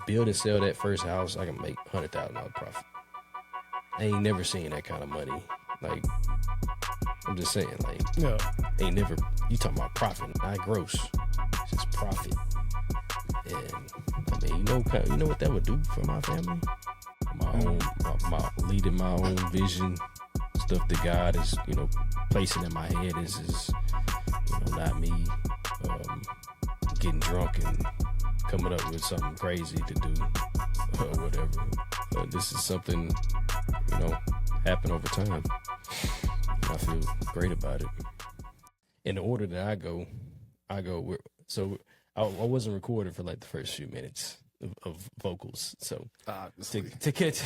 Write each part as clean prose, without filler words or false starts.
build and sell that first house, I can make $100,000 profit. I ain't never seen that kind of money. Like, I'm just saying, like, Yeah. ain't never, you talking about profit, not gross. It's just profit. And I mean, you know what that would do for my family? My leading my own vision, stuff that God is, placing in my head is not me getting drunk and coming up with something crazy to do or whatever. This is something, happen over time. I feel great about it. In the order that I go so I wasn't recording for like the first few minutes of vocals. So to catch,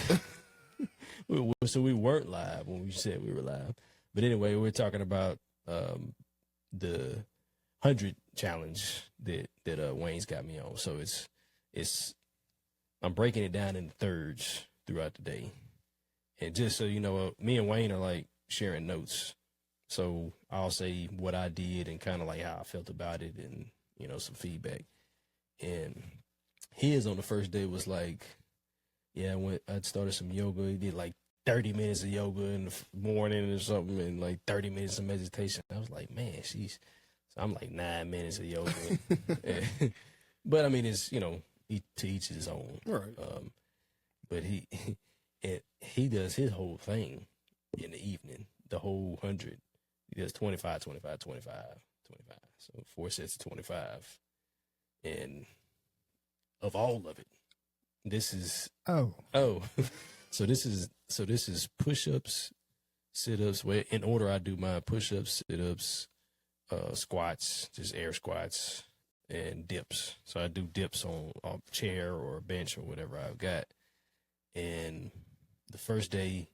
so we weren't live when we said we were live. But anyway, we're talking about the 100 challenge that Wayne's got me on. So it's I'm breaking it down into thirds throughout the day, and just so you know, me and Wayne are like sharing notes. So I'll say what I did and kind of like how I felt about it, and some feedback. And his on the first day was like, yeah, I started some yoga. He did like 30 minutes of yoga in the morning or something, and like 30 minutes of meditation. I was like, man, so I'm like 9 minutes of yoga. But I mean, it's, to each his own. Right. But he does his whole thing in the evening, the whole 100. He does 25, 25, 25, 25. So 4 sets of 25. And of all of it, this is so this is push-ups, sit-ups. In order I do my push-ups, sit-ups, squats, just air squats, and dips. So I do dips on a chair or a bench or whatever I've got. And the first day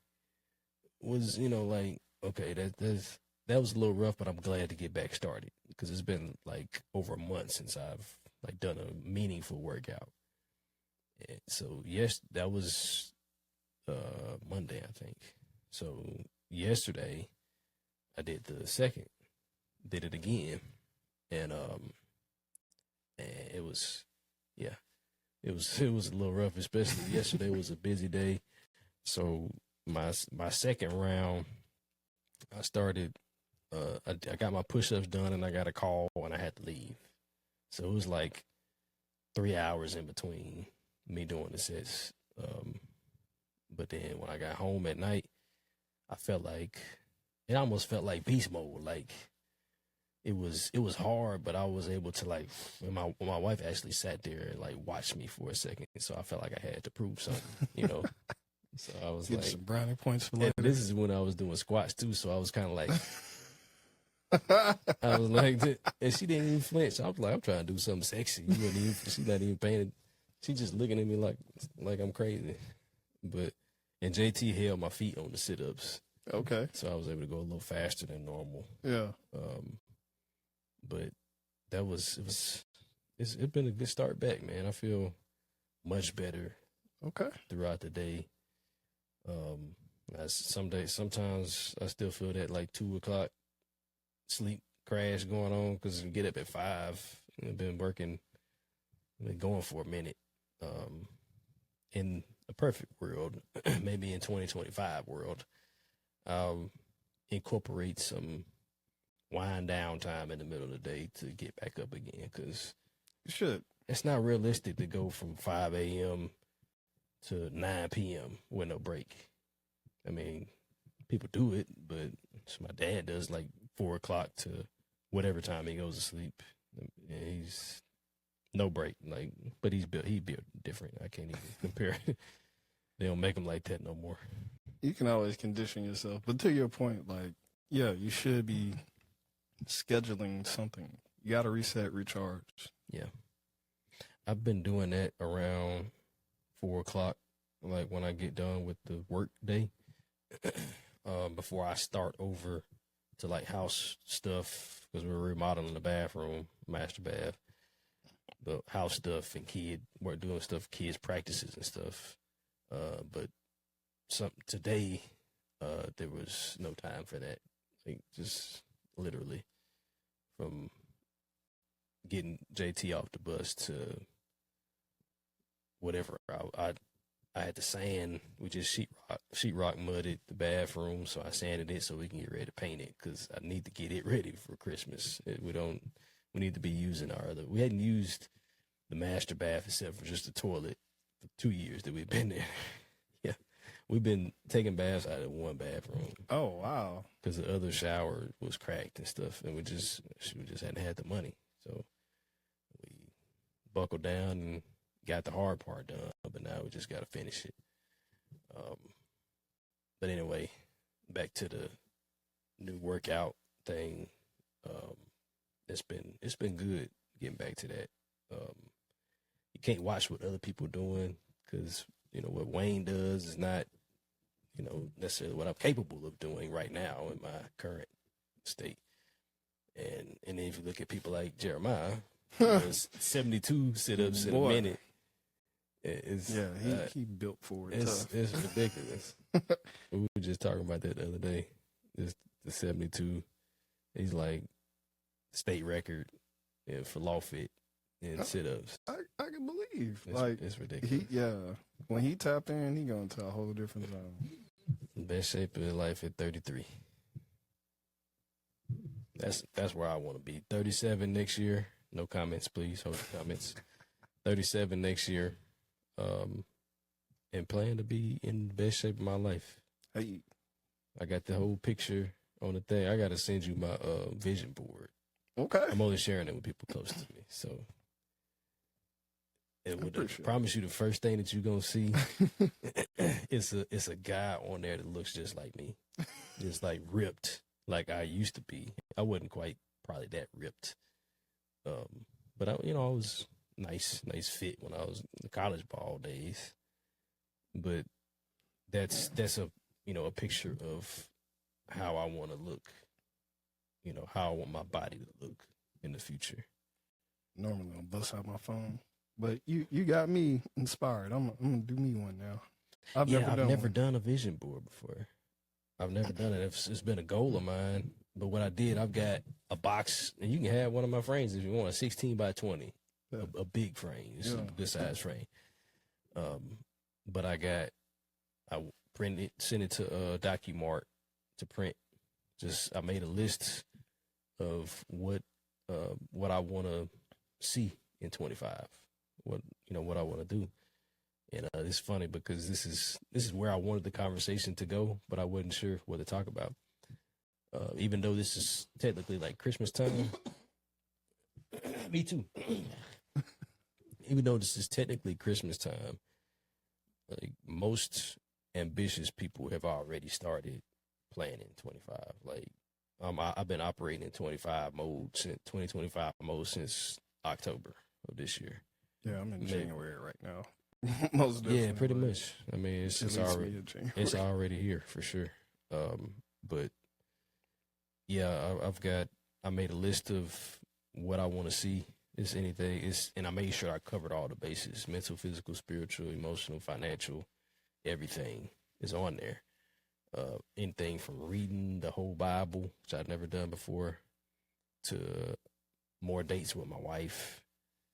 was, like, okay, that was a little rough, but I'm glad to get back started because it's been like over a month since I've like done a meaningful workout. And so yes, that was Monday, I think. So yesterday I did the second, did it again, and it was it was a little rough, especially yesterday was a busy day. So my second round, I started. I got my push-ups done, and I got a call, and I had to leave. So it was like 3 hours in between me doing the sets. But then when I got home at night, it almost felt like beast mode. Like it was hard, but I was able to like. And my wife actually sat there and like watched me for a second, so I felt like I had to prove something, So I was Get like, some brownie points for later. this is when I was doing squats too, so I was kind of like. I was like, and she didn't even flinch. I was like, I'm trying to do something sexy. She's not even paying. She just looking at me like I'm crazy. And JT held my feet on the sit-ups. Okay. So I was able to go a little faster than normal. Yeah. But it's been a good start back, man. I feel much better. Okay. Throughout the day. Sometimes I still feel that like 2 o'clock sleep crash going on because you get up at 5. I've been going for a minute. In a perfect world, maybe in 2025 world, I'll incorporate some wind down time in the middle of the day to get back up again because you should. It's not realistic to go from 5 a.m. to 9 p.m. with no break. I mean, people do it, but my dad does like 4 o'clock to whatever time he goes to sleep. He's no break, like, but he built different. I can't even compare. They don't make him like that no more. You can always condition yourself, but to your point, like, yeah, you should be scheduling something. You got to reset, recharge. Yeah, I've been doing that around 4 o'clock, like when I get done with the work day, before I start over to like house stuff because we're remodeling the bathroom, master bath. The house stuff and we're doing stuff, kids practices and stuff. But today, there was no time for that. Like just literally from getting JT off the bus to whatever. I had to sand. We just sheetrock mudded the bathroom, so I sanded it so we can get ready to paint it because I need to get it ready for Christmas. We need to be using our other. We hadn't used the master bath except for just the toilet for 2 years that we've been there. Yeah, we've been taking baths out of one bathroom. Oh wow! Because the other shower was cracked and stuff, and we just hadn't had the money, so we buckled down and got the hard part done, but now we just got to finish it. But anyway, back to the new workout thing. It's been good getting back to that. You can't watch what other people doing because what Wayne does is not necessarily what I'm capable of doing right now in my current state. And then if you look at people like Jeremiah, he does 72 sit-ups in a minute. He built for it. It's ridiculous. We were just talking about that the other day. Just the 72. He's like state record for low fit and sit-ups. I can believe. It's ridiculous. When he tap in, he going to a whole different zone. Best shape of his life at 33. That's where I want to be. 37 next year. No comments, please. Hold your comments. 37 next year. And plan to be in the best shape of my life. Hey, I got the whole picture on the thing. I got to send you my vision board. Okay. I'm only sharing it with people close to me. So it would promise you the first thing that you're going to see it's a guy on there that looks just like me. Just like ripped like I used to be. I wasn't quite probably that ripped. But I was nice fit when I was in the college ball days. But that's a a picture of how I want to look. How I want my body to look in the future. Normally I'll bust out my phone, but you got me inspired. I'm gonna do me one now. I've never done a vision board before. I've never done it. It's been a goal of mine. But what I did, I've got a box, and you can have one of my frames if you want, a 16 by 20, a big frame. It's a good size frame. But I printed it, sent it to DocuMart to print. I made a list of what I want to see in 25, what I want to do. And it's funny because this is where I wanted the conversation to go, but I wasn't sure what to talk about. Even though this is technically like Christmas time. Me too. Even though this is technically Christmas time, like most ambitious people have already started planning 25. Like I've been operating in 2025 mode since October of this year. Yeah, I'm in January right now. Most definitely. Yeah, pretty much. I mean, it's already here for sure. But yeah, I made a list of what I want to see. And I made sure I covered all the bases: mental, physical, spiritual, emotional, financial, everything is on there. Anything from reading the whole Bible, which I'd never done before, to more dates with my wife.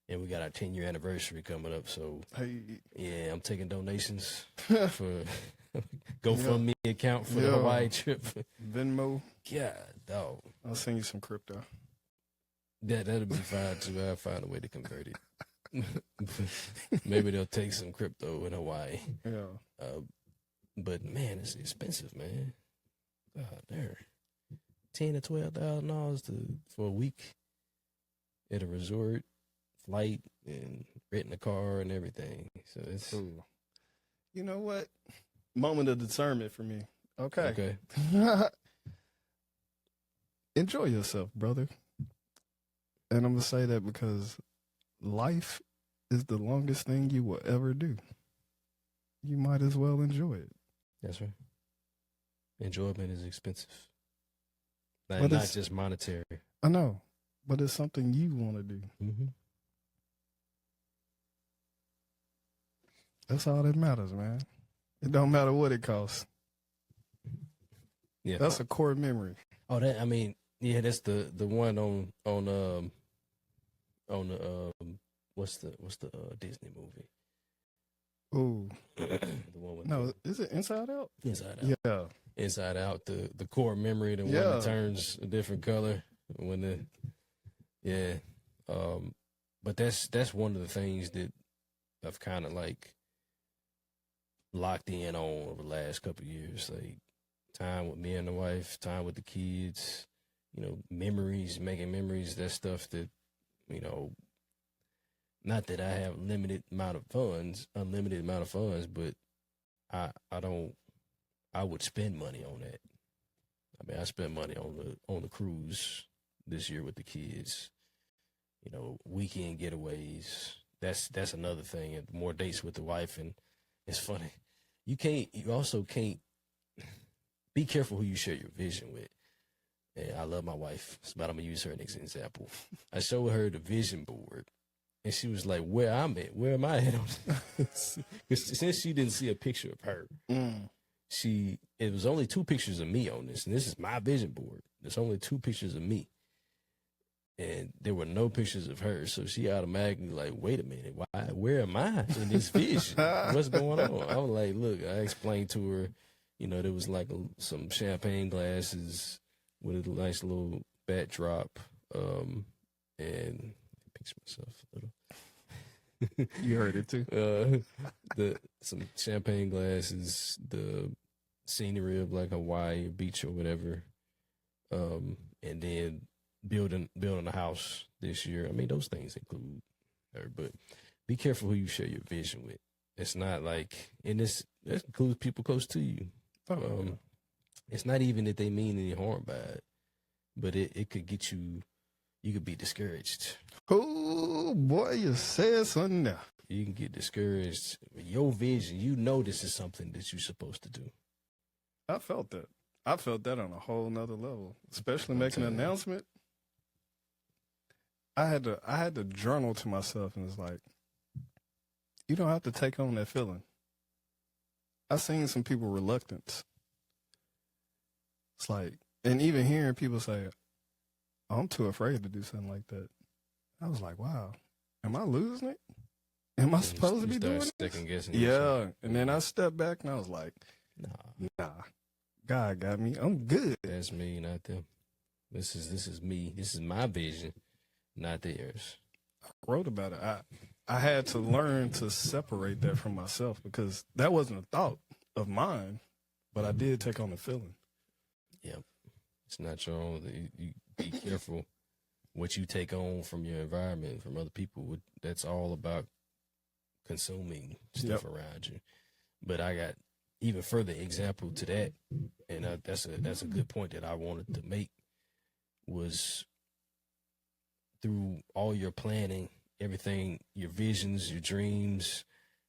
And we got our 10-year anniversary coming up. So, yeah, I'm taking donations for GoFundMe account for the Hawaii trip. Venmo. God, dog. I'll send you some crypto. That'll be fine, too. I'll find a way to convert it. Maybe they'll take some crypto in Hawaii. Yeah. But, man, it's expensive, man. God, there. $10,000 to $12,000 for a week at a resort. Flight and renting a car and everything. So it's cool. You know what? Moment of discernment for me. Okay. Enjoy yourself, brother. And I'm going to say that because life is the longest thing you will ever do. You might as well enjoy it. That's right. Enjoyment is expensive. Not just monetary. I know, but it's something you want to do. Mm-hmm. That's all that matters, man. It don't matter what it costs. Yeah, that's a core memory. Oh, that's the one on the what's the Disney movie? Ooh, The one with no, is it Inside Out? Inside Out. Yeah, Inside Out, the core memory, the one Yeah. that turns a different color when but that's one of the things that I've kind of like locked in on over the last couple of years, like time with me and the wife, time with the kids, memories, making memories, that stuff that, not that I have unlimited amount of funds, but I would spend money on that. I mean, I spent money on the cruise this year with the kids. Weekend getaways. That's another thing. And more dates with the wife, and it's funny. You also can't be careful who you share your vision with. And I love my wife, but I'm gonna use her as an example. I showed her the vision board, and she was like, "Where I'm at? Where am I at?" Because since she didn't see a picture of her, it was only 2 pictures of me on this, and this is my vision board. There's only 2 pictures of me, and there were no pictures of her. So she automatically like, wait a minute, where am I in this vision? What's going on? I was like, look, I explained to her, there was like some champagne glasses with a nice little backdrop, and I pinch myself a little. You heard it too. Some champagne glasses, the scenery of like Hawaii beach or whatever, and then building a house this year. I mean, those things include her, but be careful who you share your vision with. It's not like, and that includes people close to you. It's not even that they mean any harm by it, but it could get you could be discouraged. Oh boy, you said something now. You can get discouraged. Your vision, this is something that you're supposed to do. I felt that. I felt that on a whole nother level, especially making an announcement. I had to journal to myself, and it's like, you don't have to take on that feeling. I've seen some people reluctant. It's like, and even hearing people say, oh, I'm too afraid to do something like that. I was like, wow, am I losing it? Am I supposed to be doing it? Second guessing. Yeah. And then I stepped back and I was like, nah, God got me. I'm good. That's me, not them. This is me. This is my vision, not theirs. I wrote about it. I had to learn to separate that from myself, because that wasn't a thought of mine, but I did take on the feeling. Yep. It's not your own. You be careful what you take on from your environment, from other people. That's all about consuming stuff around you. But I got even further example to that, and that's a good point that I wanted to make, was through all your planning, everything, your visions, your dreams,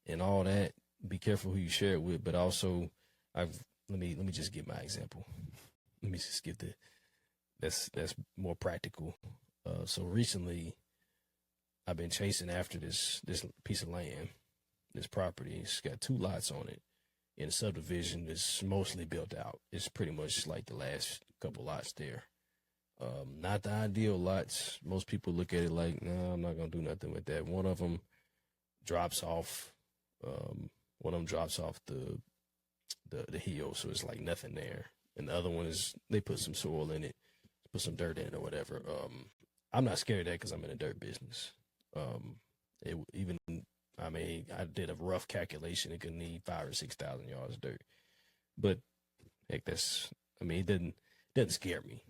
and all that. Be careful who you share it with, but also, let me just give my example. Let me just give that's more practical. So recently, I've been chasing after this piece of land, this property. It's got 2 lots on it. In a subdivision that's mostly built out. It's pretty much like the last couple lots there. Not the ideal lots. Most people look at it like, no, I'm not gonna do nothing with that. One of them drops off. One of them drops off the hill, so it's like nothing there. And the other one is, they put some soil in it, put some dirt in it or whatever. I'm not scared of that because I'm in the dirt business. I did a rough calculation. It could need 5,000 or 6,000 yards of dirt, but heck, it doesn't scare me.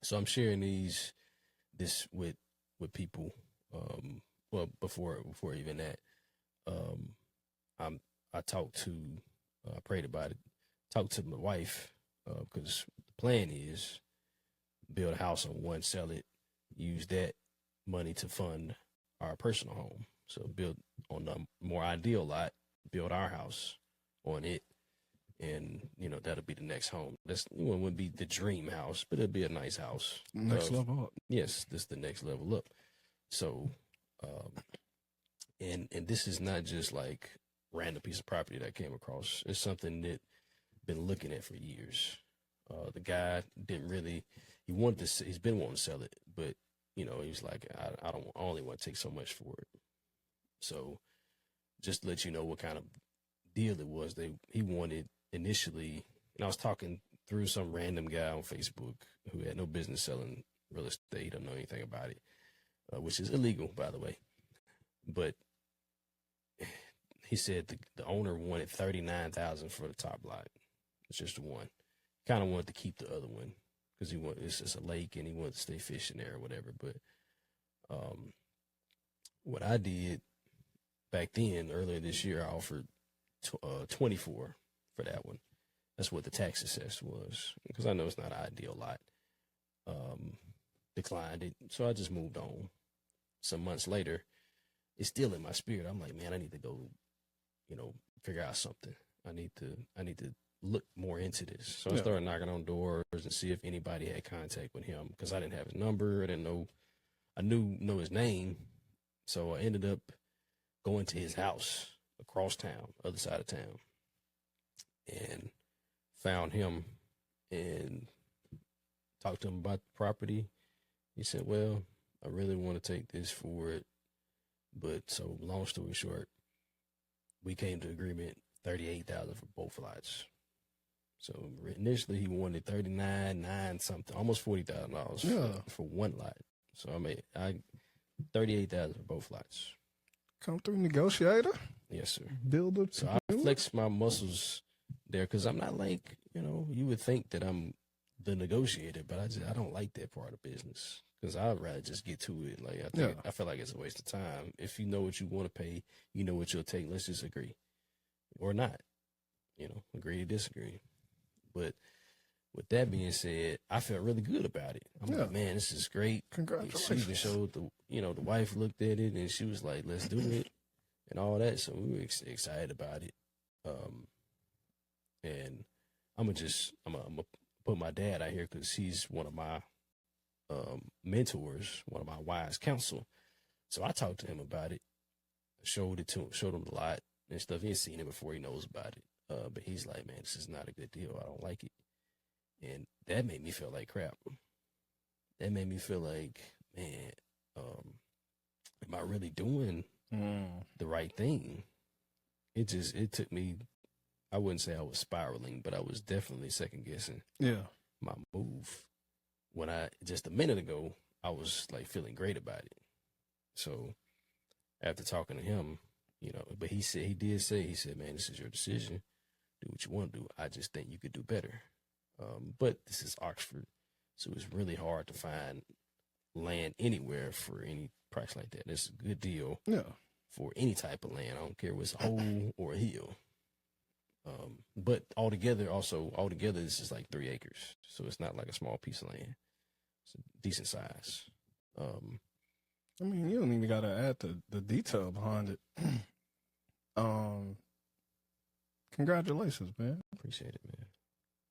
So I'm sharing this with people. Well, before even that, I prayed about it. Talked to my wife, because the plan is build a house on one, sell it, use that money to fund our personal home. So build on the more ideal lot, build our house on it, and that'll be the next home. This one would be the dream house, but it'll be a nice house. Next level up. Yes, this is the next level up. So, and this is not just like random piece of property that I came across. It's something that been looking at for years. The guy he's been wanting to sell it, but he was like, I only want to take so much for it. So just to let you know what kind of deal it was. He wanted initially, and I was talking through some random guy on Facebook who had no business selling real estate, don't know anything about it, which is illegal, by the way. But he said the owner wanted $39,000 for the top lot. It's just the one. Kind of wanted to keep the other one because it's just a lake and he wanted to stay fishing there or whatever. But what I did back then, earlier this year, I offered 24 for that one. That's what the tax assess was, because I know it's not an ideal lot. Declined it, so I just moved on. Some months later, it's still in my spirit. I'm like, man, I need to go, figure out something. I need to look more into this. So I started knocking on doors and see if anybody had contact with him, because I didn't have his number. I knew his name, so I ended up going to his house across town, other side of town, and found him and talked to him about the property. He said, well, I really want to take this forward. But so long story short, we came to agreement $38,000 for both lots. So initially he wanted $39,900 something, almost $40,000 for one lot. So I made $38,000 for both lots. Come through, negotiator. Yes, sir. Builder. So I flexed my muscles there, because I'm not like, you would think that I'm the negotiator, but I don't like that part of business, because I'd rather just get to it. Like I feel like it's a waste of time. If you know what you want to pay, you know what you'll take. Let's just agree, or not. Agree to disagree. But with that being said, I felt really good about it. I'm like, man, this is great. Congratulations. She even showed the wife looked at it and she was like, let's do it and all that. So we were excited about it. And I'm gonna put my dad out here, because he's one of my mentors, one of my wise counsel. So I talked to him about it, showed him a lot and stuff. He ain't seen it before, he knows about it. But he's like, man, this is not a good deal. I don't like it. And that made me feel like crap. That made me feel like, man, am I really doing the right thing? It took me, I wouldn't say I was spiraling, but I was definitely second guessing my move. When just a minute ago, I was like feeling great about it. So after talking to him, but he said, man, this is your decision. Do what you want to do. I just think you could do better. But this is Oxford, so it's really hard to find land anywhere for any price like that. It's a good deal for any type of land. I don't care if it's a hole or a hill. But altogether, this is like 3 acres, so it's not like a small piece of land. It's a decent size. I mean, you don't even got to add the detail behind it. Congratulations, man. Appreciate it, man.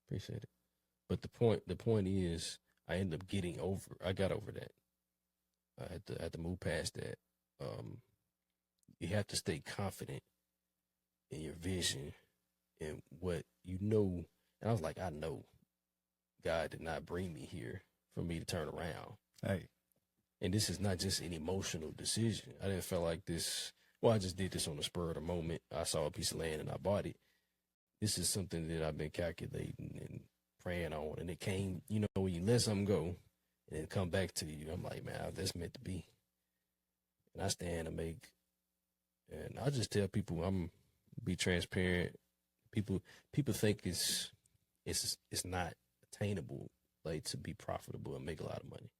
Appreciate it. But the point is, I ended up I got over that. I had to move past that. You have to stay confident in your vision and what you know. And I was like, I know God did not bring me here for me to turn around. Hey. And this is not just an emotional decision. I didn't feel like this. Well, I just did this on the spur of the moment. I saw a piece of land and I bought it. This is something that I've been calculating and praying on. And it came, when you let something go and it come back to you, I'm like, man, that's meant to be. And I stand and and I just tell people, be transparent. People think it's not attainable, like, to be profitable and make a lot of money.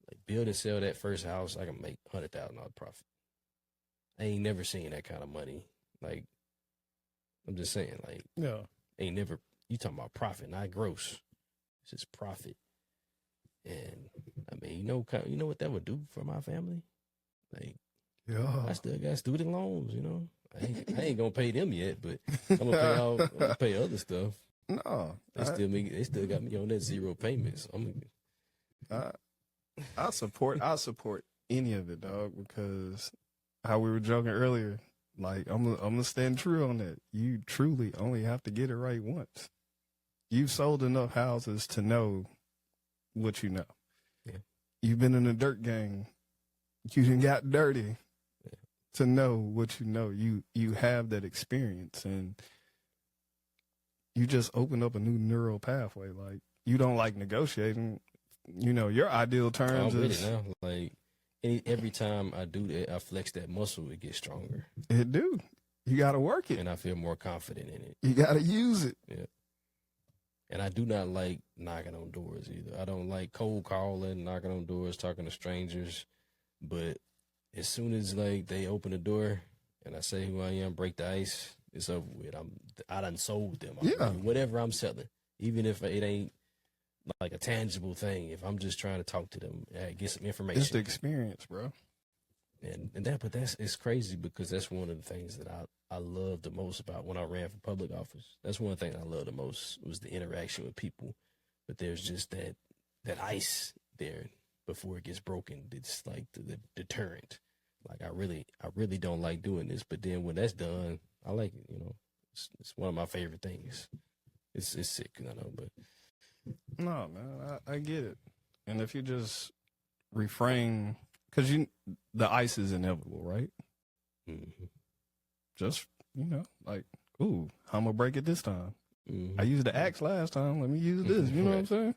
Like, build and sell that first house, I can make $100,000 profit. I ain't never seen that kind of money. Like, I'm just saying, like, ain't never, you talking about profit, not gross. It's just profit. And I mean, you know what that would do for my family? Like, I still got student loans, I ain't gonna pay them yet, but I'm gonna pay other stuff. No. They still got me on that zero payments. I support any of it, dog, because how we were joking earlier, like, I'm gonna stand true on that. You truly only have to get it right once. You've sold enough houses to know what you know. Yeah. You've been in a dirt gang. You done got dirty to know what you know. You have that experience, and you just open up a new neural pathway. Like, you don't like negotiating. You know, your ideal terms I'm with is it now. Like every time I do that, I flex that muscle. It gets stronger, it do. You got to work it. and I feel more confident in it. You got to use it. Yeah. And I do not like knocking on doors either. I don't like cold calling, knocking on doors, talking to strangers. But as soon as like they open the door and I say who I am, break the ice, it's over with. I done sold them. Yeah. Whatever I'm selling, even if it ain't like a tangible thing, if I'm just trying to talk to them, get some information. It's the experience, bro. But it's crazy because that's one of the things that I love the most about when I ran for public office. That's one thing I love the most was the interaction with people. But there's just that ice there before it gets broken. It's like the deterrent. Like I really don't like doing this, but then when that's done, I like it. You know, it's one of my favorite things. It's sick, I know, but no, man, I get it. And if you just refrain, because the ice is inevitable, right? mm-hmm. Just, like, ooh, how I'm gonna break it this time. Mm-hmm. I used the axe last time. Let me use this. You know what I'm saying?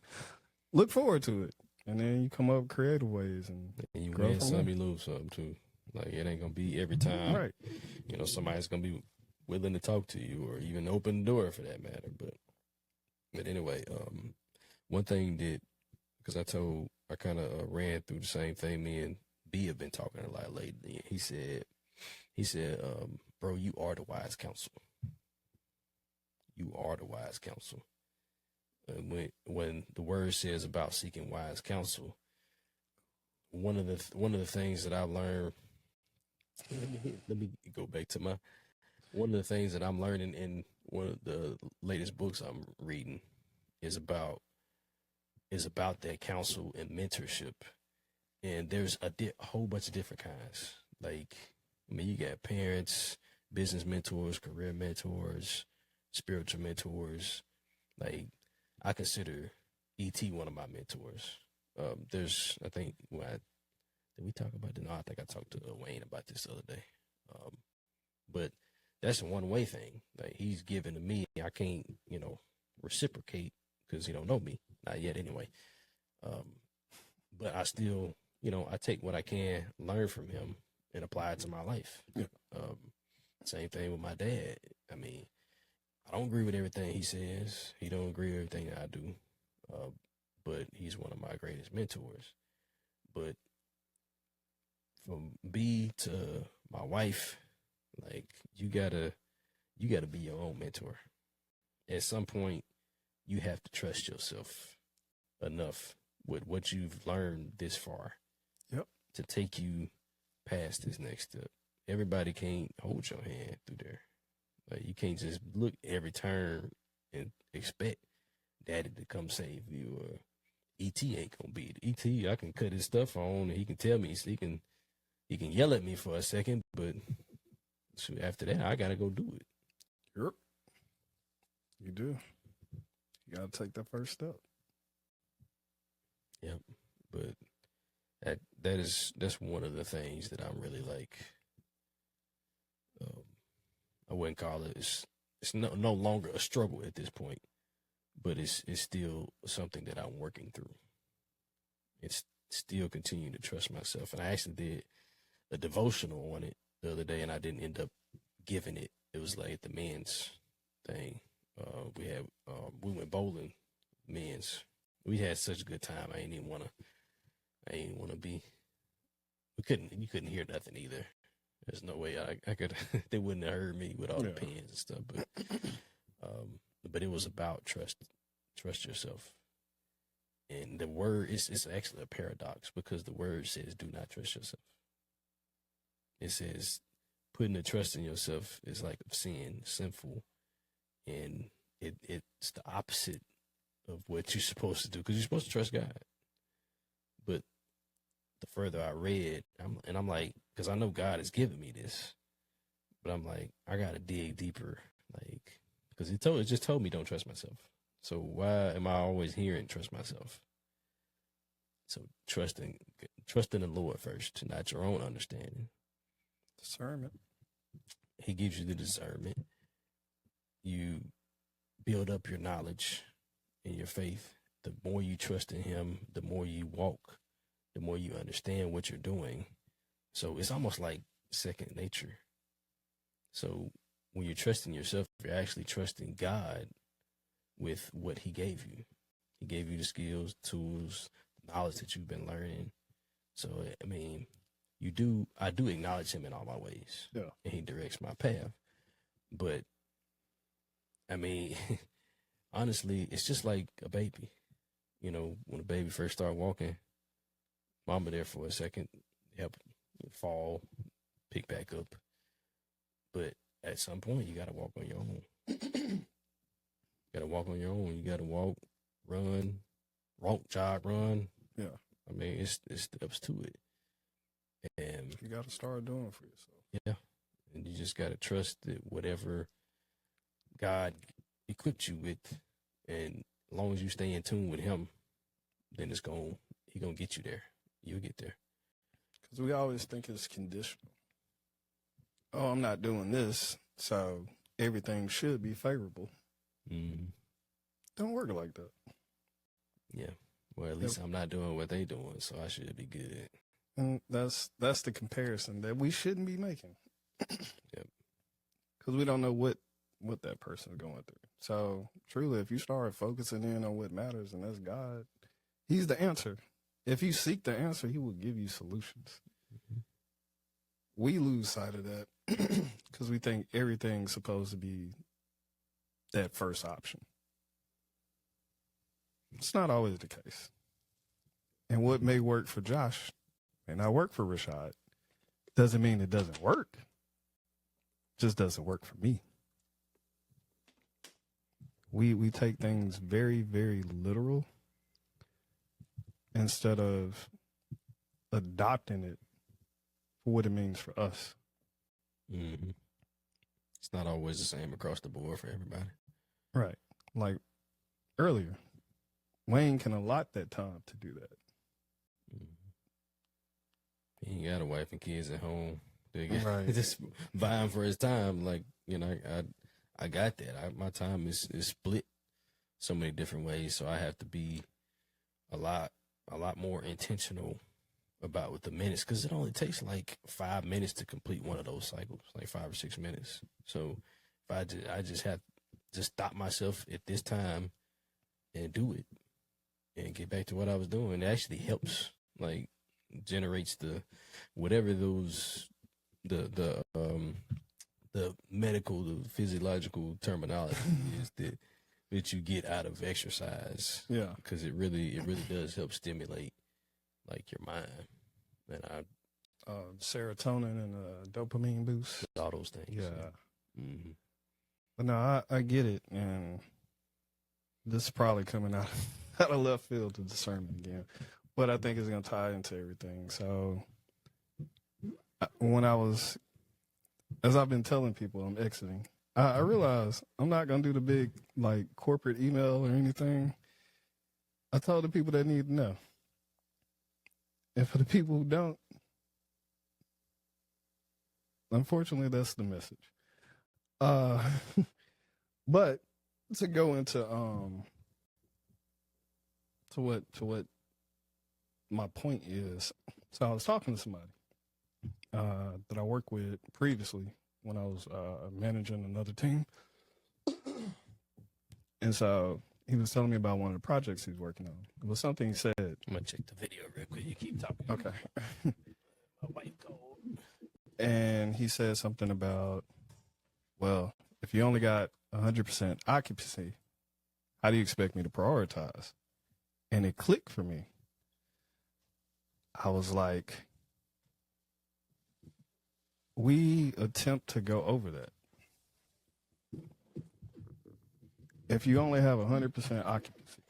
Look forward to it, and then you come up with creative ways, and you win some, you lose some too. Like it ain't gonna be every time, right? You know, somebody's gonna be willing to talk to you, or even open the door for that matter. But anyway, one thing that because I kind of ran through the same thing. Me and B have been talking a lot lately. He said, bro, you are the wise counsel. You are the wise counsel. And when the word says about seeking wise counsel, one of the things that I learned. Let me go back to one of the things that I'm learning in one of the latest books I'm reading is about that counsel and mentorship. And there's a whole bunch of different kinds. Like, I mean, you got parents, business mentors, career mentors, spiritual mentors. Like, I consider E.T. one of my mentors. There's, I think, did we talk about it? No, I think I talked to Wayne about this the other day. But that's a one-way thing. Like, he's giving to me. I can't, reciprocate because he don't know me. Not yet, anyway. But I still, I take what I can learn from him and apply it to my life. Yeah. Same thing with my dad. I mean, I don't agree with everything he says. He don't agree with everything that I do. But he's one of my greatest mentors. But from B to my wife, like you gotta be your own mentor. At some point, you have to trust yourself enough with what you've learned this far. Yep. To take you past this next step. Everybody can't hold your hand through there. Like you can't just look every turn and expect daddy to come save you, or E.T. ain't gonna be it. E.T. I can cut his stuff on and he can tell me, so he can yell at me for a second, but after that I gotta go do it. Yep. You do. You gotta take that first step. Yep. But that's one of the things that I'm really like. I wouldn't call it. It's no longer a struggle at this point, but it's still something that I'm working through. It's still continuing to trust myself, and I actually did a devotional on it the other day, and I didn't end up giving it. It was like the men's thing. We went bowling, men's. We had such a good time. I ain't even wanna be. You couldn't hear nothing either. There's no way I could. They wouldn't have heard me with all the pins and stuff. But it was about trust yourself. And the word is actually a paradox because the word says, "Do not trust yourself." It says putting the trust in yourself is like sin, sinful, and it's the opposite of what you're supposed to do because you're supposed to trust God. But the further I read, I'm like, because I know God has given me this, but I'm like, I gotta dig deeper, like, because it just told me don't trust myself. So why am I always hearing trust myself? So trusting the Lord first, not your own understanding. Discernment. He gives you the discernment. You build up your knowledge and your faith. The more you trust in him, the more you walk, the more you understand what you're doing. So it's almost like second nature. So when you're trusting yourself, you're actually trusting God with what he gave you. He gave you the skills, tools, knowledge that you've been learning. So, I mean, I do acknowledge him in all my ways. Yeah. And he directs my path. But, I mean, honestly, it's just like a baby. You know, when a baby first start walking, mama there for a second, help fall, pick back up. But at some point, you got to walk on your own. You got to walk on your own. You got to walk, run, jog, run. Yeah. I mean, it's steps to it. And you got to start doing it for yourself. Yeah. And you just got to trust that whatever God equipped you with, and as long as you stay in tune with him, then he going to get you there. You'll get there. Because we always think it's conditional. Oh, I'm not doing this, so everything should be favorable. Mm-hmm. Don't work like that. Yeah. Well, at least I'm not doing what they doing, so I should be good. And that's the comparison that we shouldn't be making. Yep. Because we don't know what that person's going through. So truly, if you start focusing in on what matters, and that's God, he's the answer. If you seek the answer, he will give you solutions. Mm-hmm. We lose sight of that because we think everything's supposed to be that first option. It's not always the case. And what may work for Josh may not work for Rashad. Doesn't mean it doesn't work. Just doesn't work for me. We take things very, very literal instead of adopting it for what it means for us. Mm-hmm. It's not always the same across the board for everybody. Right. Like earlier, Wayne can allot that time to do that. Mm-hmm. He ain't got a wife and kids at home. Right. Just buy him for his time. Like, you know, I got that. My time is split so many different ways, so I have to be a lot more intentional about with the minutes, because it only takes like 5 minutes to complete one of those cycles, like 5 or 6 minutes. So if I just have to stop myself at this time and do it and get back to what I was doing, it actually helps, like generates the whatever those the medical, the physiological terminology is that you get out of exercise. Yeah, because it really does help stimulate like your mind and serotonin and dopamine boost, all those things. Yeah. Mm-hmm. But no, I get it, and this is probably coming out of left field to discernment again, but I think it's going to tie into everything. So when as I've been telling people I'm exiting, I realized I'm not going to do the big like corporate email or anything. I told the people that need to know. And for the people who don't, unfortunately, that's the message. But to go into to what my point is, so I was talking to somebody that I worked with previously when I was managing another team, and so he was telling me about one of the projects he's working on. It was something he said. I'm gonna check the video real quick. You keep talking. Okay. My wife called. And he said something about, well, if you only got 100% occupancy, how do you expect me to prioritize? And it clicked for me. I was like, we attempt to go over that. If you only have 100% occupancy,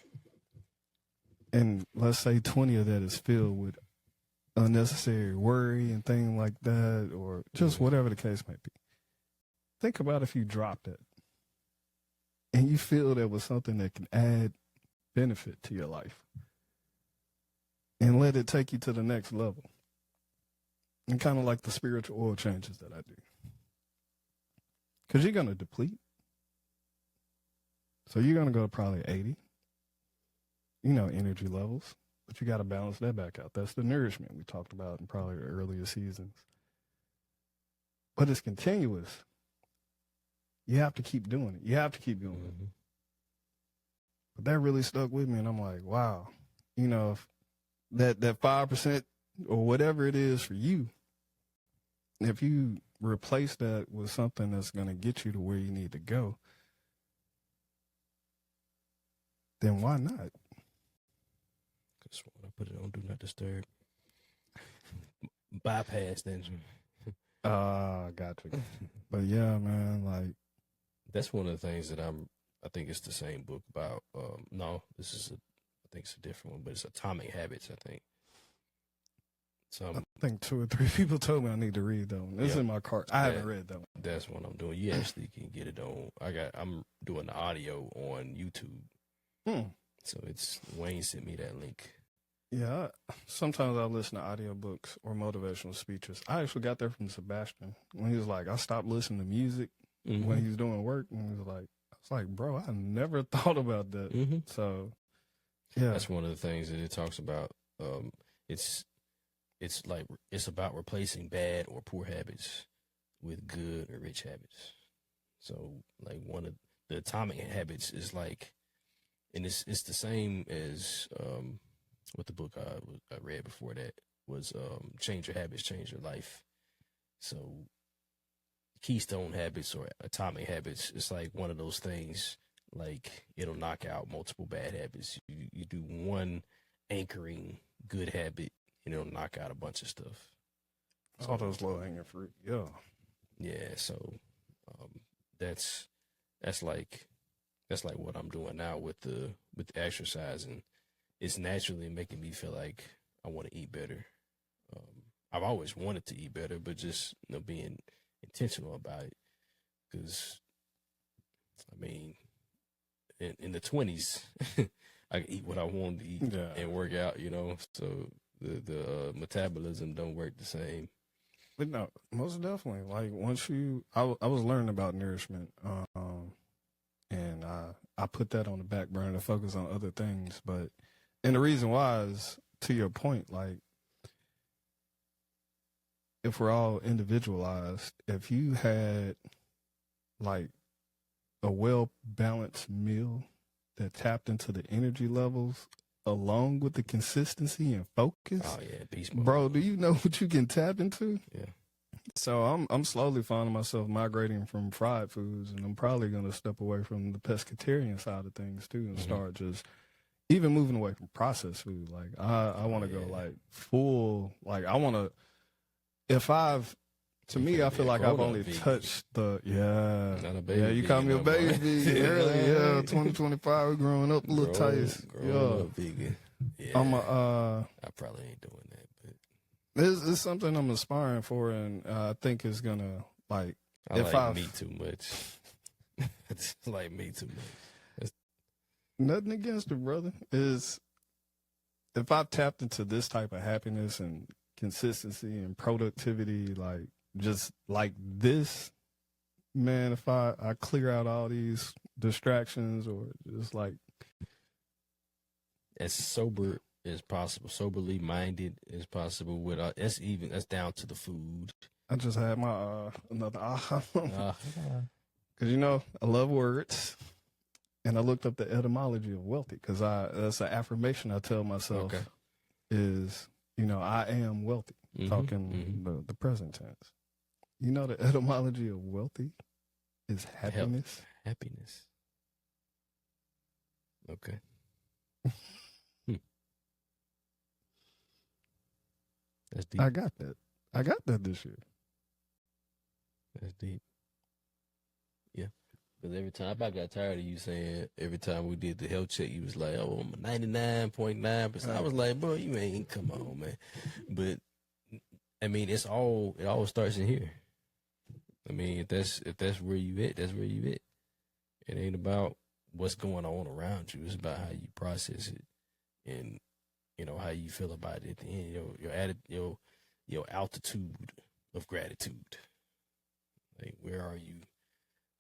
and let's say 20 of that is filled with unnecessary worry and things like that, or just whatever the case may be, think about if you dropped it and you feel there was something that can add benefit to your life and let it take you to the next level. And kind of like the spiritual oil changes that I do. Because you're going to deplete. So you're going to go to probably 80, energy levels. But you got to balance that back out. That's the nourishment we talked about in probably the earlier seasons. But it's continuous. You have to keep doing it. You have to keep doing it. But that really stuck with me. And I'm like, wow, if that 5% or whatever it is for you, if you replace that with something that's going to get you to where you need to go, then why not? Because when I put it on Do Not Disturb, bypass that. Gotcha. But yeah, man, like. That's one of the things that I think it's the same book about. No, I think it's a different one, but it's Atomic Habits, I think. So I think 2 or 3 people told me I need to read that one. It's in my cart. I haven't read that one. That's what I'm doing. You actually can get it on. I'm doing the audio on YouTube. So Wayne sent me that link. Yeah, sometimes I listen to audiobooks or motivational speeches. I actually got that from Sebastian when he was like, I stopped listening to music when he was doing work, and he was like, I was like, bro, I never thought about that. So, yeah, that's one of the things that it talks about. It's like it's about replacing bad or poor habits with good or rich habits. So, like one of the Atomic Habits is like, and it's the same as what the book I read before that was Change Your Habits, Change Your Life. So Keystone Habits or Atomic Habits, it's like one of those things, like it'll knock out multiple bad habits. You do one anchoring good habit and it'll knock out a bunch of stuff. All those low hanging fruit. Yeah, so that's like what I'm doing now with the exercise, and it's naturally making me feel like I want to eat better. I've always wanted to eat better, but just being intentional about it. Because, I mean, in the 20s, I could eat what I wanted to eat and work out, So the metabolism don't work the same. But no, most definitely. Like once I was learning about nourishment, and I put that on the back burner to focus on other things. And the reason why is, to your point, like, if we're all individualized, if you had like a well-balanced meal that tapped into the energy levels along with the consistency and focus. Oh yeah, beast mode. Bro, do you know what you can tap into? Yeah. So I'm slowly finding myself migrating from fried foods, and I'm probably going to step away from the pescatarian side of things too, and start just even moving away from processed food. Like I want to go like full, like I want to, to me, I feel like I've only touched the, Not a baby. Yeah, you call me a baby early, 2025, we're growing up a little tight. Yeah. Vegan. Yeah. I probably ain't doing that, but it's something I'm aspiring for, and I think it's gonna like. I like meat too much. It's like meat too much. Nothing against it, brother. Is if I tapped into this type of happiness and consistency and productivity, like just like this, man, if I clear out all these distractions or just like as sober as possible, soberly minded as possible, with that's down to the food. I just had my another because I love words, and I looked up the etymology of wealthy because that's an affirmation I tell myself is I am wealthy, talking the present tense. The etymology of wealthy is happiness. Happiness. Okay. That's deep. I got that this year. That's deep. Yeah. Because every time, I about got tired of you saying every time we did the health check, you was like, oh, I'm 99.9%. I was like, bro, you ain't, come on, man. But, I mean, it all starts in here. I mean, if that's where you at, that's where you at. It ain't about what's going on around you. It's about how you process it and, how you feel about it at the end. Your your altitude of gratitude. Like, where are you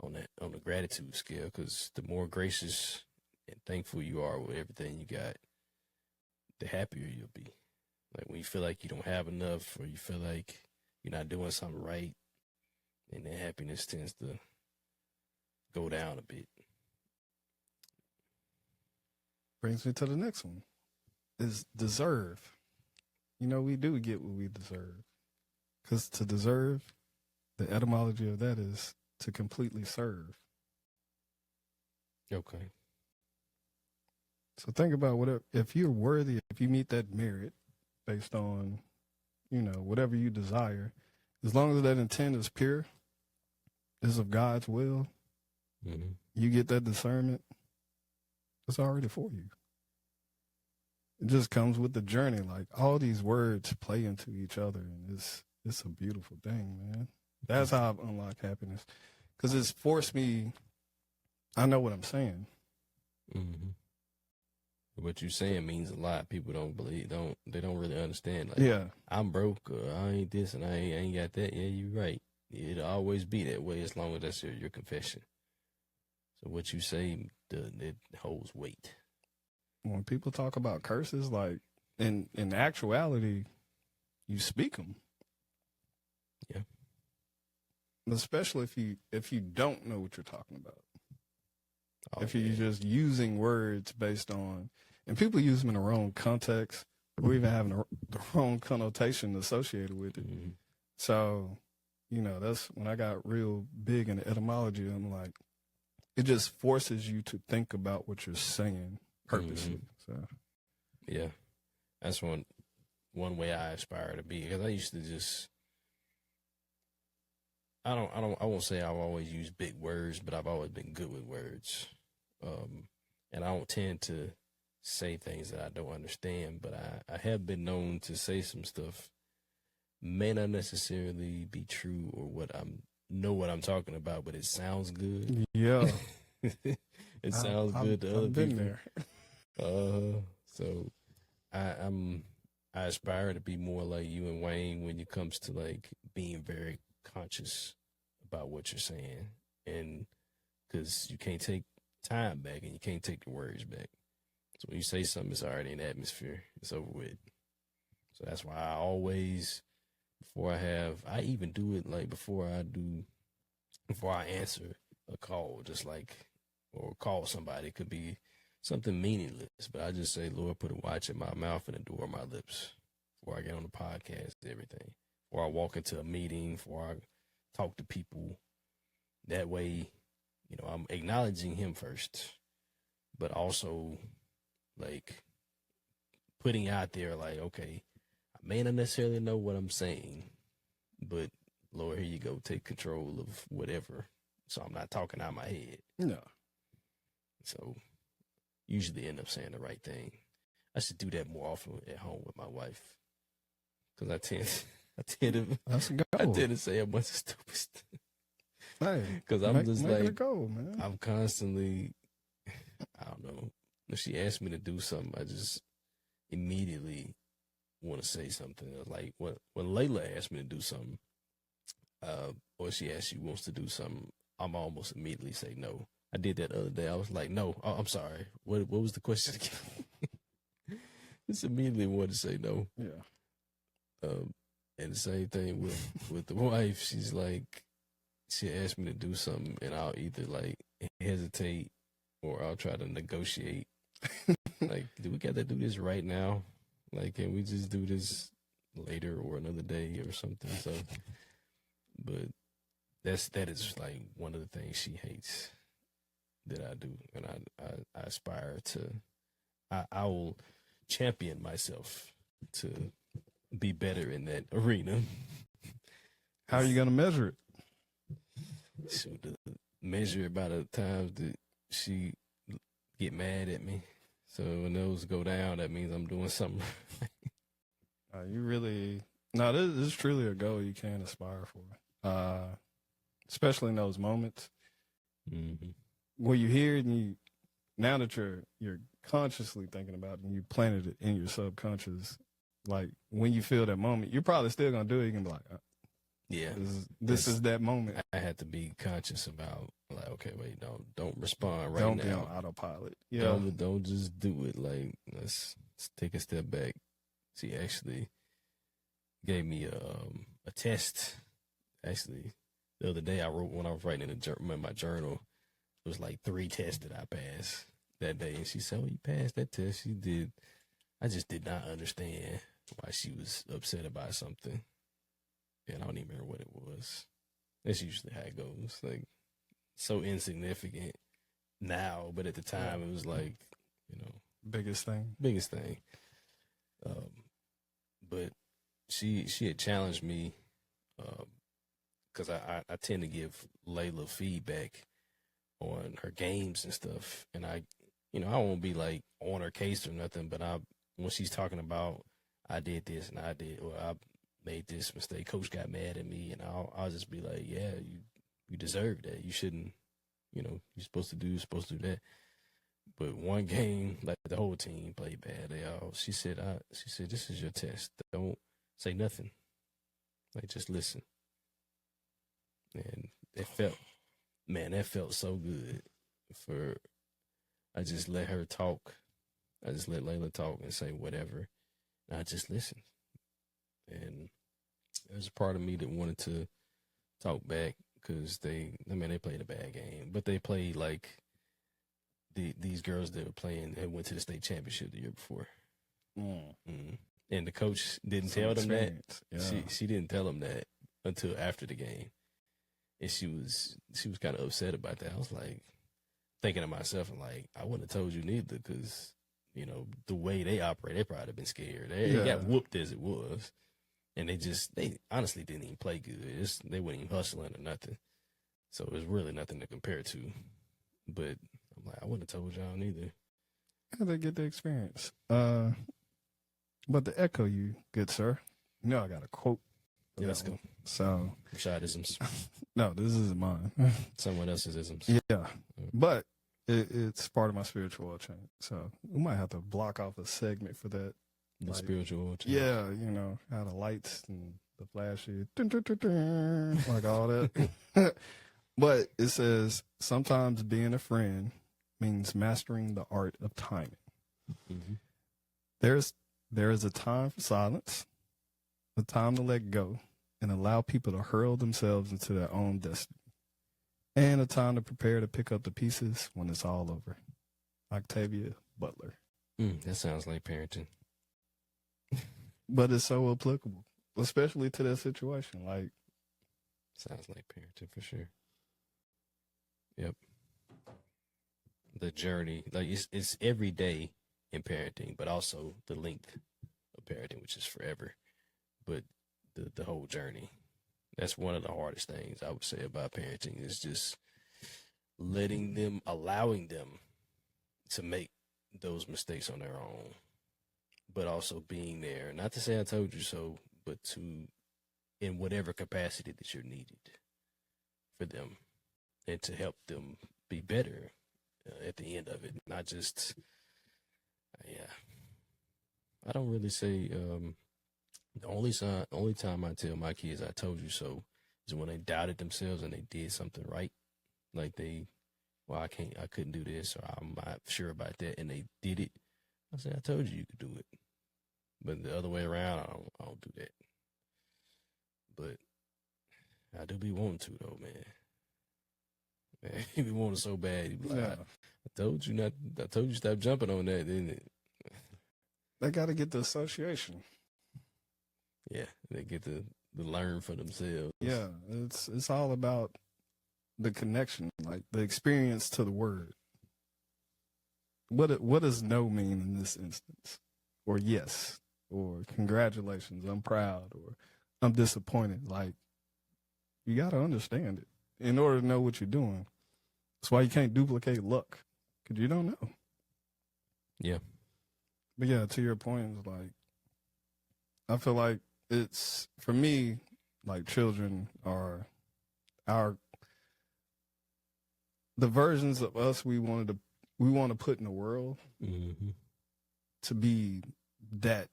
on the gratitude scale? Because the more gracious and thankful you are with everything you got, the happier you'll be. Like, when you feel like you don't have enough, or you feel like you're not doing something right, and that happiness tends to go down a bit. Brings me to the next one, is deserve. You know, we do get what we deserve. Because to deserve, the etymology of that is to completely serve. Okay. So think about whatever, if you're worthy, if you meet that merit based on, you know, whatever you desire, as long as that intent is pure, is of God's will, you get that discernment, it's already for you. It just comes with the journey. Like, all these words play into each other, and it's a beautiful thing, man. That's how I've unlocked happiness, because it's forced me. I know what I'm saying. What you saying means a lot. People don't believe, they don't really understand. Like, Yeah, I'm broke, or I ain't this, and I ain't got that. Yeah, you're right. It'll always be that way as long as that's your confession. So what you say, it holds weight. when people talk about curses, like, in actuality, you speak them. Yeah. Especially if you don't know what you're talking about. Oh, if you're yeah. just using words based on, and people use them in the wrong context, or even having the wrong connotation associated with it. So, you know, that's when I got real big into etymology. I'm like, it just forces you to think about what you're saying purposely. So, yeah, that's one way I aspire to be, because I used to just, I won't say I've always used big words, but I've always been good with words. And I don't tend to say things that I don't understand, but I have been known to say some stuff may not necessarily be true, or what I'm talking about, but it sounds good. yeah, It sounds good to other I've been people. there. So I aspire to be more like you and Wayne when it comes to, like, being very conscious about what you're saying, and because you can't take time back and you can't take the words back. So when you say something, it's already in the atmosphere. It's over with. So that's why I always, I even do it like before I answer a call, just like, or call somebody. It could be something meaningless, but I just say, Lord, put a watch in my mouth and a door on my lips before I get on the podcast, everything. Before I walk into a meeting, before I talk to people. That way, you know, I'm acknowledging him first, but also, like, putting out there, like, okay, I may not necessarily know what I'm saying, but Lord, here you go, take control of whatever. So I'm not talking out my head. No. So usually end up saying the right thing. I should do that more often at home with my wife, because I tend to say a bunch of stupid stuff. Hey, because I'm just make it a like, goal, man. I'm constantly, I don't know. If she asks me to do something, I just immediately want to say something. Like when Layla asked me to do something, or she asks, she wants to do something, I'm almost immediately say no. I did that the other day. I was like, no, I'm sorry. What was the question again? Just immediately wanted to say no. Yeah. And the same thing with the wife. She's like, she asked me to do something, and I'll either like hesitate or I'll try to negotiate. Like, do we got to do this right now? Like, can we just do this later or another day or something? So, but that is like one of the things she hates that I do, and I aspire to. I will champion myself to be better in that arena. How are you gonna measure it? So to measure it by the times that she get mad at me. So when those go down, that means I'm doing something right. You really, no, this is truly a goal you can aspire for, especially in those moments where you hear it, and now that you're consciously thinking about it and you planted it in your subconscious, Like when you feel that moment, you're probably still gonna do it. You can be like, Yeah. this is that moment. I had to be conscious about like, okay, wait, don't respond right Don't now. be on autopilot. Yeah. Don't just do it. Like let's take a step back. She actually gave me a test. Actually, the other day I wrote when I was writing in my journal. It was like 3 tests that I passed that day, and she said, "Oh, you passed that test." She did. I just did not understand why she was upset about something, and I don't even remember what it was. That's usually how it goes. Like so insignificant now, but at the time it was like, Biggest thing. biggest thing. But she had challenged me because I tend to give Layla feedback on her games and stuff, and I won't be like on her case or nothing, but when she's talking about I did this and I made this mistake, coach got mad at me, and I'll just be like, yeah, you deserve that. You shouldn't, you're supposed to do that. But one game, like the whole team played bad. She said, this is your test. Don't say nothing. Like just listen. And that felt so good. I just let her talk. I just let Layla talk and say whatever. And I just listened. And there's a part of me that wanted to talk back because they played a bad game, but they played like these girls that were playing had went to the state championship the year before. And the coach didn't tell them that. Yeah. She didn't tell them that until after the game. And she was kind of upset about that. I was like thinking to myself, and like, I wouldn't have told you neither because, the way they operate, they probably have been scared. They got whooped as it was. And they honestly didn't even play good. They weren't even hustling or nothing. So it was really nothing to compare to. But I'm like, I wouldn't have told y'all neither. How they get the experience? But to echo you, good sir, I got a quote. Yeah, let's go. So Rashad-isms. No, this isn't mine. Someone else's isms. Yeah, but it's part of my spiritual oil change. So we might have to block off a segment for that. The spiritual oil change. Yeah, how the lights and the flashy, like all that. But it says, sometimes being a friend means mastering the art of timing. Mm-hmm. There is a time for silence, a time to let go and allow people to hurl themselves into their own destiny, and a time to prepare to pick up the pieces when it's all over. Octavia Butler. That sounds like parenting. But it's so applicable, especially to that situation. Like, sounds like parenting for sure. Yep. The journey, like it's every day in parenting, but also the length of parenting, which is forever. But the whole journey, that's one of the hardest things I would say about parenting is just allowing them to make those mistakes on their own, but also being there. Not to say I told you so, but in whatever capacity that you're needed for them and to help them be better at the end of it. Not just, I don't really say, the only time I tell my kids I told you so is when they doubted themselves and they did something right. Like I couldn't do this, or I'm not sure about that, and they did it. I said, I told you could do it. But the other way around, I don't do that. But I do be wanting to though, man. You be wanting so bad. You be like, I told you stop jumping on that, didn't it? They got to get the association. Yeah, they get to learn for themselves. Yeah, it's all about the connection, like the experience to the word. What does no mean in this instance? Or yes, or congratulations, I'm proud, or I'm disappointed. Like, you got to understand it in order to know what you're doing. That's why you can't duplicate luck, because you don't know. Yeah. But yeah, to your point, it's like, I feel like it's, for me, like children are the versions of us we want to put in the world mm-hmm. to be that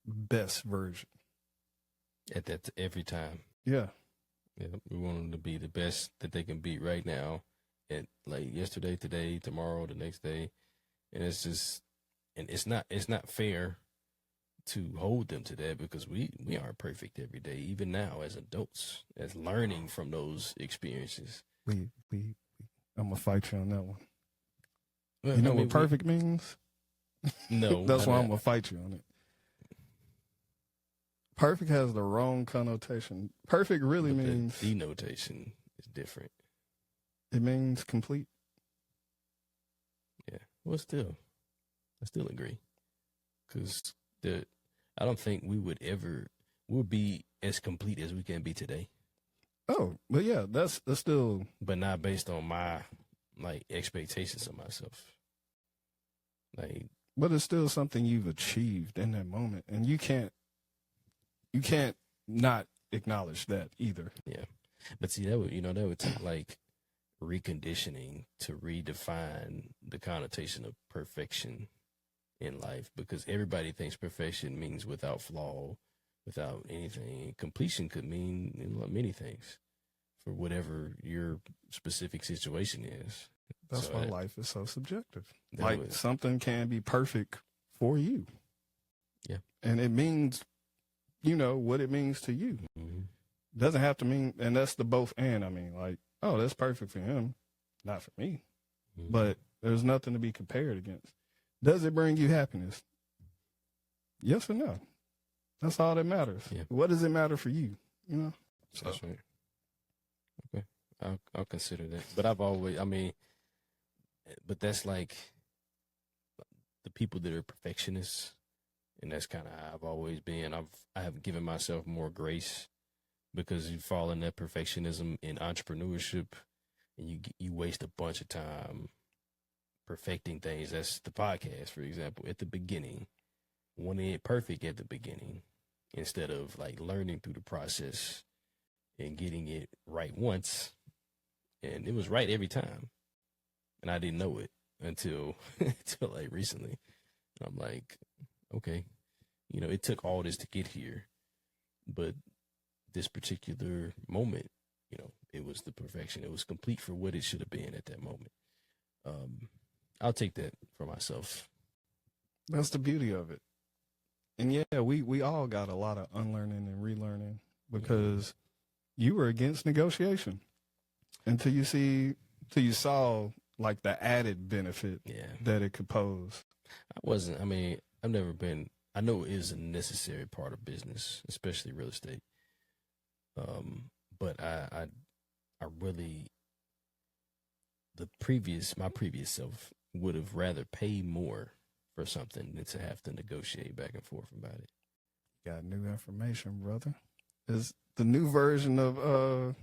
best version. At that every time. Yeah. Yeah, we want them to be the best that they can be right now, and like yesterday, today, tomorrow, the next day, and it's not fair to hold them to that because we aren't perfect every day, even now as adults, as learning from those experiences. I'm gonna fight you on that one. Well, You know what perfect means? No, That's why I'm gonna fight you on it. Perfect has the wrong connotation. Perfect really means the denotation is different. It means complete. Yeah. Well, I still agree, because I don't think we'll be as complete as we can be today. Oh, but yeah, that's still. But not based on my like expectations of myself. Like, but it's still something you've achieved in that moment, and you can't not acknowledge that either. Yeah, but see, that would take like reconditioning to redefine the connotation of perfection in life, because everybody thinks perfection means without flaw, without anything. Completion could mean many things for whatever your specific situation is. That's why life is so subjective. Like something can be perfect for you. Yeah. And it means, what it means to you. Mm-hmm. Doesn't have to mean, and that's the both and. I mean, like, oh, that's perfect for him, not for me. Mm-hmm. But there's nothing to be compared against. Does it bring you happiness? Yes or no? That's all that matters. Yeah. What does it matter for you? So. That's right. Okay. I'll consider that. But but that's like the people that are perfectionists, and that's kind of how I've always been. I have given myself more grace, because you fall in that perfectionism in entrepreneurship, and you waste a bunch of time perfecting things. That's the podcast, for example. At the beginning, wanting it perfect at the beginning, instead of like learning through the process and getting it right once, and it was right every time, and I didn't know it until like recently. And I'm like, okay, it took all this to get here, but this particular moment, it was the perfection. It was complete for what it should have been at that moment. I'll take that for myself. That's the beauty of it. And yeah, we all got a lot of unlearning and relearning, because you were against negotiation until you saw like the added benefit that it could pose. I've never been, I know it is a necessary part of business, especially real estate. But I really, my previous self would have rather paid more for something than to have to negotiate back and forth about it. Got new information, brother. It's the new version of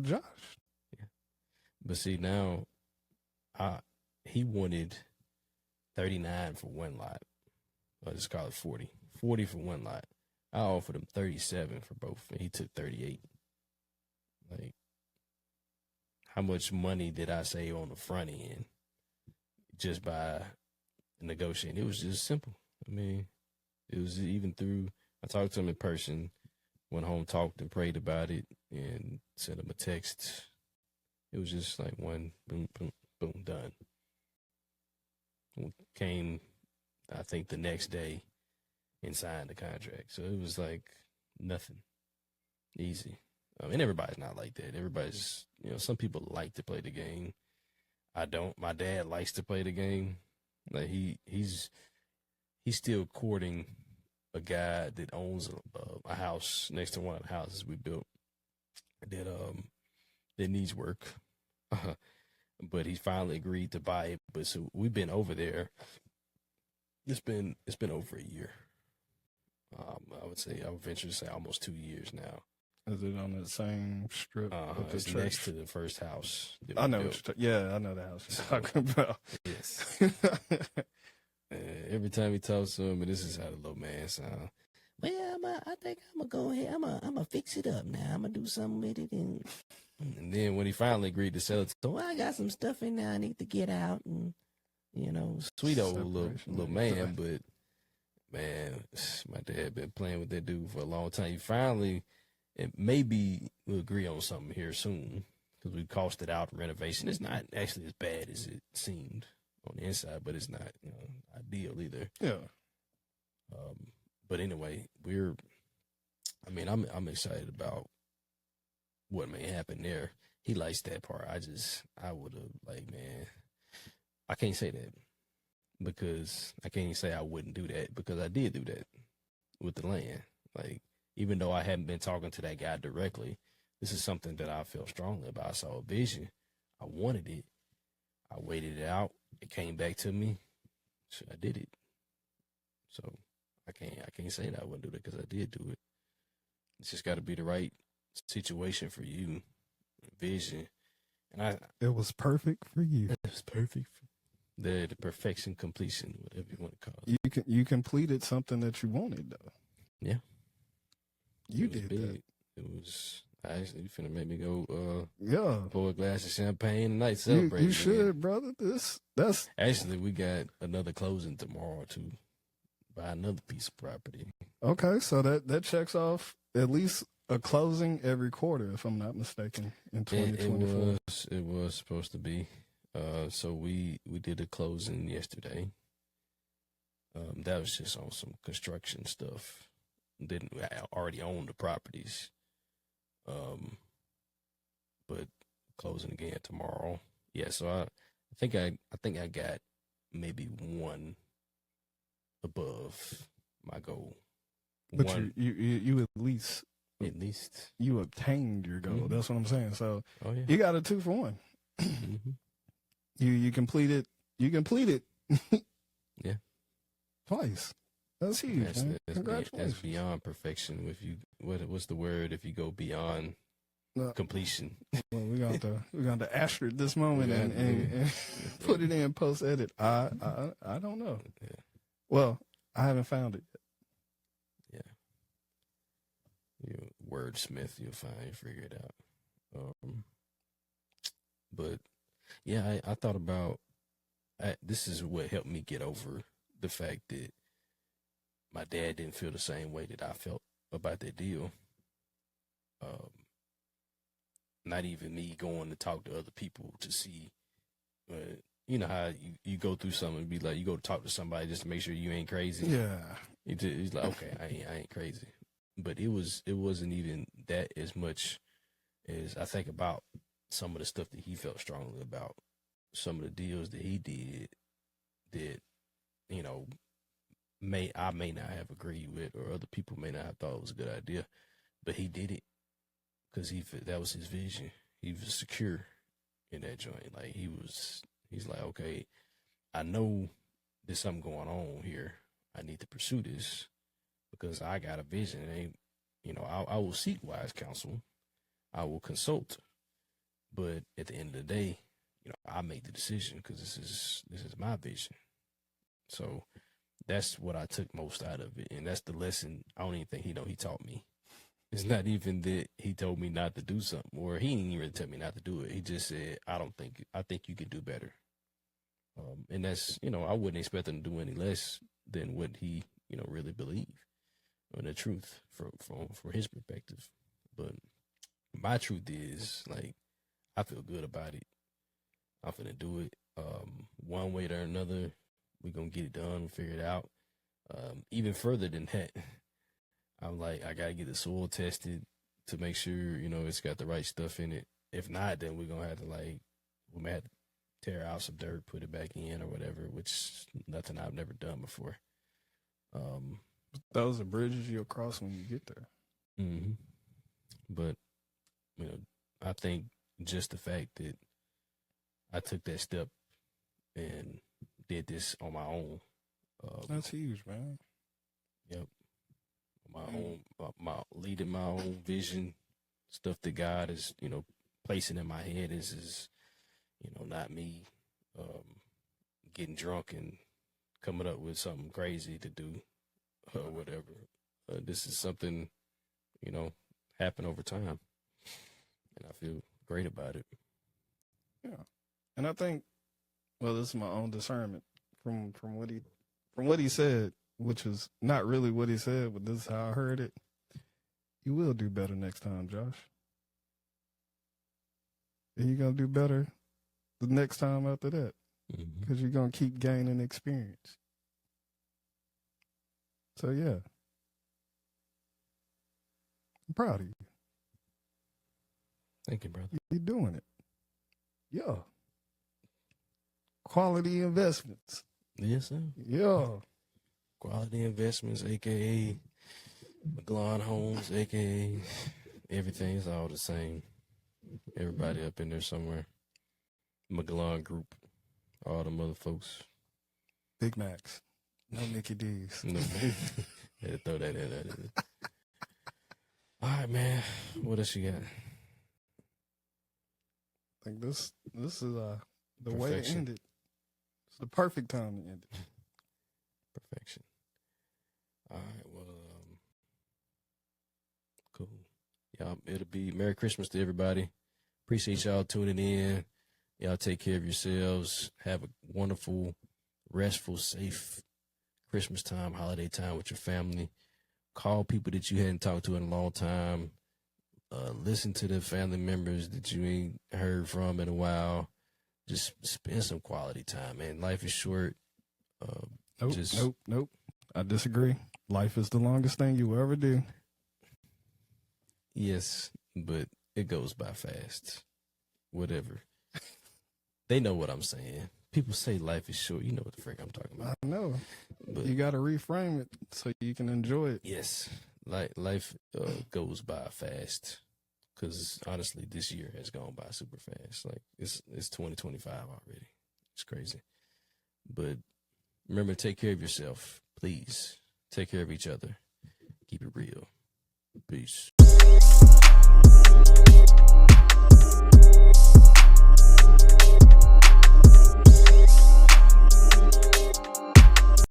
Josh. Yeah. But see, now he wanted 39 for one lot. Let's call it 40. 40 for one lot. I offered him 37 for both, and he took 38. Like, how much money did I save on the front end just by negotiating? It was just simple. It was even through, I talked to him in person, went home, talked and prayed about it, and sent him a text. It was just like one, boom, boom, boom, done. Came, I think, the next day and signed the contract. So it was like nothing. Easy. And everybody's not like that. Everybody's, some people like to play the game. I don't. My dad likes to play the game. Like he's still courting a guy that owns a house next to one of the houses we built that needs work. But he finally agreed to buy it. But so we've been over there. It's been over a year. I would venture to say almost 2 years now. Is it on the same strip of the it's church? next to the first house. I know. I know the house you're talking about. Yes. Every time he talks to him, and this is how the little man sounds. Well, I think I'm gonna go ahead. I'm gonna fix it up now. I'm gonna do something with it, and then when he finally agreed to sell it, so I got some stuff in there I need to get out, and sweet old little man, but Man, my dad been playing with that dude for a long time. He finally, and maybe we'll agree on something here soon because we costed out renovation. It's not actually as bad as it seemed on the inside, but it's not ideal either. Yeah. But anyway, I'm excited about what may happen there. He likes that part. I would have man, I can't say that because I can't say I wouldn't do that because I did do that with the land. Like, even though I hadn't been talking to that guy directly, this is something that I feel strongly about. I saw a vision. I wanted it. I waited it out. It came back to me. So I did it. So I can't say that I wouldn't do it because I did do it. It's just got to be the right situation for you, vision, and it was perfect for you. It was perfect. The perfection, completion, whatever you want to call it. You completed something that you wanted though. Yeah, you did big. that. It was. I actually finna make me go. Yeah, pour a glass of champagne tonight. Celebrate. You should, brother. That's actually we got another closing tomorrow to buy another piece of property. Okay, so that checks off at least a closing every quarter, if I'm not mistaken, in 2024. It was supposed to be. So we did a closing yesterday. That was just on some construction stuff. I already own the properties. But closing again tomorrow. Yeah, so I think I got maybe one above my goal. But you at least you obtained your goal. Mm-hmm. That's what I'm saying. So you got a 2 for 1. Mm-hmm. You completed. Yeah. Twice. That's huge, man. Congratulations. That's beyond perfection. If you what's the word? If you go beyond completion. Well, we're going to asterisk this moment and put it in post edit. I don't know. Yeah. Well, I haven't found it yet. Yeah. You wordsmith, you'll figure it out. But yeah, I thought about this is what helped me get over the fact that my dad didn't feel the same way that I felt about that deal. Not even me going to talk to other people to see, you know how you go through something and be like, you go to talk to somebody just to make sure you ain't crazy. Yeah. He's like, okay, I ain't crazy. But it wasn't even that as much as I think about some of the stuff that he felt strongly about, some of the deals that he did that, you know, I may not have agreed with, or other people may not have thought it was a good idea, but he did it because that was his vision. He was secure in that joint. Like he's like, okay, I know there's something going on here. I need to pursue this because I got a vision. And, you know, I will seek wise counsel. I will consult, but at the end of the day, you know, I make the decision because this is my vision. So that's what I took most out of it, and that's the lesson. I don't even think he taught me. It's not even that he told me not to do something, or he didn't even really tell me not to do it. He just said, I think you could do better. And that's, you know, I wouldn't expect him to do any less than what he, you know, really believed in the truth from his perspective. But my truth is, like, I feel good about it. I'm finna do it. One way or another, we're gonna get it done, we'll figure it out. Even further than that, I'm like, I gotta get the soil tested to make sure, you know, it's got the right stuff in it. If not, then we're gonna have to we may have to tear out some dirt, put it back in or whatever, which is nothing I've never done before. Those are bridges you'll cross when you get there. Mm-hmm. But, you know, I think just the fact that I took that step and did this on my own. That's huge, man. Yep. Leading my own vision, stuff that God is, you know, placing in my head is, you know, not me getting drunk and coming up with something crazy to do or whatever. This is something, you know, happened over time, and I feel great about it. Yeah, and I think, well, this is my own discernment from what he said. which is not really what he said, but this is how I heard it. You will do better next time, Josh. And you're going to do better the next time after that because you're going to keep gaining experience. So, yeah. I'm proud of you. Thank you, brother. You're doing it. Yeah. Quality investments. Yes, sir. Yeah. Quality Investments, a.k.a. McGlon Homes, a.k.a. everything's all the same. Everybody up in there somewhere. McGlon Group, all the mother folks. Big Macs. No Mickey D's. No, had to throw that in there. All right, man. What else you got? I think this is the way to Perfection. end it. It's the perfect time to end it. Perfection. All right, well, cool. Y'all, it'll be Merry Christmas to everybody. Appreciate y'all tuning in. Y'all take care of yourselves. Have a wonderful, restful, safe Christmas time, holiday time with your family. Call people that you hadn't talked to in a long time. Listen to the family members that you ain't heard from in a while. Just spend some quality time, man. Life is short. Nope. I disagree. Life is the longest thing you will ever do. Yes, but it goes by fast. Whatever. They know what I'm saying. People say life is short. You know what the frick I'm talking about. I know. But You got to reframe it so you can enjoy it. yes, life goes by fast. Because honestly, this year has gone by super fast. Like it's 2025 already. It's crazy. But remember, take care of yourself. Please take care of each other. Keep it real. Peace.